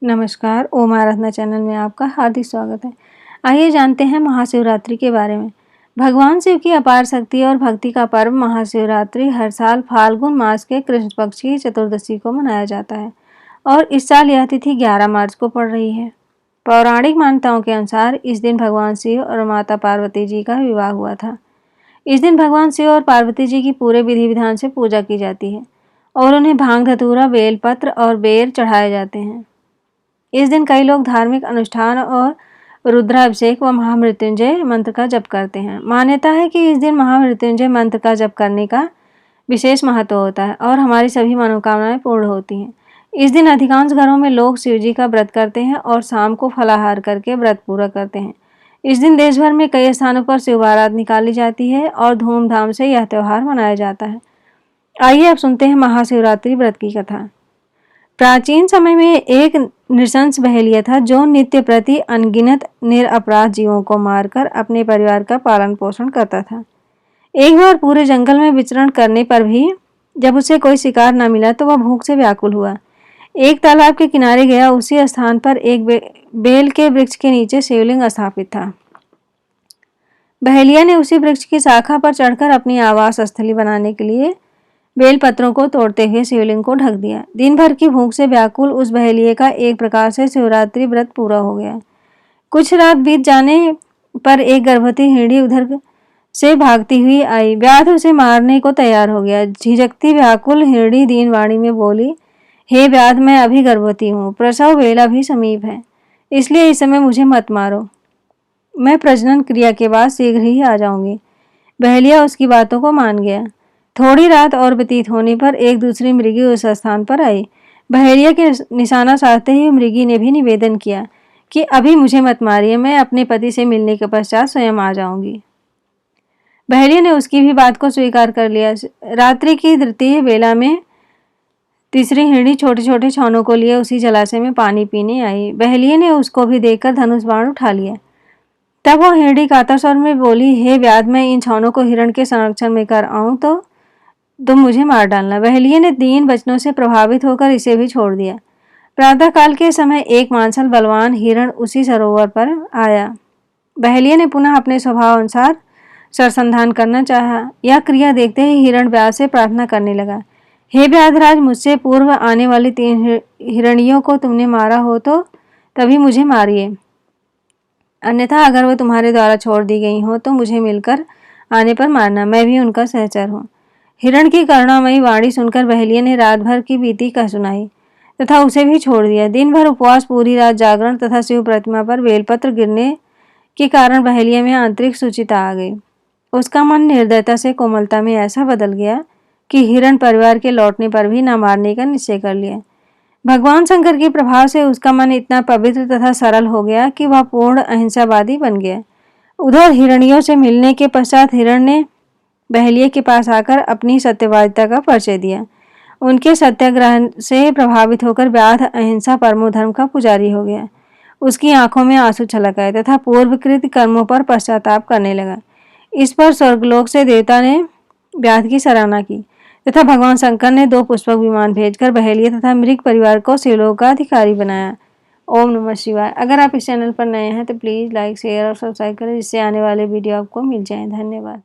नमस्कार, ओम आराधना चैनल में आपका हार्दिक स्वागत है। आइए जानते हैं महाशिवरात्रि के बारे में। भगवान शिव की अपार शक्ति और भक्ति का पर्व महाशिवरात्रि हर साल फाल्गुन मास के कृष्ण पक्ष की चतुर्दशी को मनाया जाता है और इस साल यह तिथि 11 मार्च को पड़ रही है। पौराणिक मान्यताओं के अनुसार इस दिन भगवान शिव और माता पार्वती जी का विवाह हुआ था। इस दिन भगवान शिव और पार्वती जी की पूरे विधि विधान से पूजा की जाती है और उन्हें भांग धतूरा, बेलपत्र और बेर चढ़ाए जाते हैं। इस दिन कई लोग धार्मिक अनुष्ठान और रुद्राभिषेक व महामृत्युंजय मंत्र का जप करते हैं। मान्यता है कि इस दिन महामृत्युंजय मंत्र का जप करने का विशेष महत्व होता है और हमारी सभी मनोकामनाएं पूर्ण होती हैं। इस दिन अधिकांश घरों में लोग शिव जी का व्रत करते हैं और शाम को फलाहार करके व्रत पूरा करते हैं। इस दिन देश भर में कई स्थानों पर शिव बारात निकाली जाती है और धूमधाम से यह त्यौहार मनाया जाता है। आइए अब सुनते हैं महाशिवरात्रि व्रत की कथा। प्राचीन समय में एक नृशंस बहेलिया था जो नित्य प्रति अनगिनत निरपराध जीवों को मारकर अपने परिवार का पालन पोषण करता था। एक बार पूरे जंगल में विचरण करने पर भी जब उसे कोई शिकार न मिला तो वह भूख से व्याकुल हुआ। एक तालाब के किनारे गया। उसी स्थान पर एक बेल के वृक्ष के नीचे शिवलिंग स्थापित था। बहेलिया ने उसी वृक्ष की शाखा पर चढ़कर अपनी आवास स्थली बनाने के लिए बेल पत्रों को तोड़ते हुए शिवलिंग को ढक दिया। दिन भर की भूख से व्याकुल उस बहेलिये का एक प्रकार से शिवरात्रि व्रत पूरा हो गया। कुछ रात बीत जाने पर एक गर्भवती हिरणी उधर से भागती हुई आई। व्याध उसे मारने को तैयार हो गया। झिझकती व्याकुल हिरणी दीनवाणी में बोली, हे व्याध, मैं अभी गर्भवती हूँ, प्रसव वेला भी समीप है, इसलिए इस समय मुझे मत मारो। मैं प्रजनन क्रिया के बाद शीघ्र ही आ जाऊंगी। बहेलिया उसकी बातों को मान गया। थोड़ी रात और व्यतीत होने पर एक दूसरी मृगी उस स्थान पर आई। बहेलिया के निशाना साधते ही मृगी ने भी निवेदन किया कि अभी मुझे मत मारिए, मैं अपने पति से मिलने के पश्चात स्वयं आ जाऊंगी। बहेलिया ने उसकी भी बात को स्वीकार कर लिया। रात्रि की तृतीय बेला में तीसरी हिरणी छोटे छोटे छौनों को लिए उसी जलाशय में पानी पीने आई। बहेलिया ने उसको भी देखकर धनुष बाण उठा लिया। तब वह हिरणी कातर स्वर में बोली, हे व्याध, मैं इन छौनों को हिरण के संरक्षण में कर आऊं तो तुम मुझे मार डालना। बहेलिये ने दीन वचनों से प्रभावित होकर इसे भी छोड़ दिया। प्रातःकाल के समय एक मांसल बलवान हिरण उसी सरोवर पर आया। बहेलिये ने पुनः अपने स्वभाव अनुसार सरसंधान करना चाहा। यह क्रिया देखते ही हिरण व्याध से प्रार्थना करने लगा, हे व्याधराज, मुझसे पूर्व आने वाली 3 हिरणियों को तुमने मारा हो तो तभी मुझे मारिए, अन्यथा अगर वह तुम्हारे द्वारा छोड़ दी गई हो तो मुझे मिलकर आने पर मारना, मैं भी उनका सहचर हूँ। हिरण की करुणामयी वाणी सुनकर बहेलिये ने रात भर की बीती कह सुनाई तथा उसे भी छोड़ दिया। दिन भर उपवास, पूरी रात जागरण तथा शिव प्रतिमा पर बेलपत्र गिरने के कारण बहेलिये में आंतरिक शुचिता आ गई। उसका मन निर्दयता से कोमलता में ऐसा बदल गया कि हिरण परिवार के लौटने पर भी न मारने का निश्चय कर लिया। भगवान शंकर के प्रभाव से उसका मन इतना पवित्र तथा सरल हो गया कि वह पूर्ण अहिंसावादी बन गया। उधर हिरणियों से मिलने के पश्चात हिरण ने बहेलिये के पास आकर अपनी सत्यवादिता का परिचय दिया। उनके सत्याग्रह से प्रभावित होकर व्याध अहिंसा परमो धर्म का पुजारी हो गया। उसकी आंखों में आंसू छलक आए तथा पूर्वकृत कर्मों पर पश्चाताप करने लगा। इस पर स्वर्गलोक से देवता ने व्याध की सराहना की तथा भगवान शंकर ने 2 पुष्पक विमान भेजकर बहेलिये तथा मृग परिवार को शिवलोक का अधिकारी बनाया। ओम नमः शिवाय। अगर आप इस चैनल पर नए हैं तो प्लीज़ लाइक, शेयर और सब्सक्राइब करें जिससे आने वाले वीडियो आपको मिल जाएं। धन्यवाद।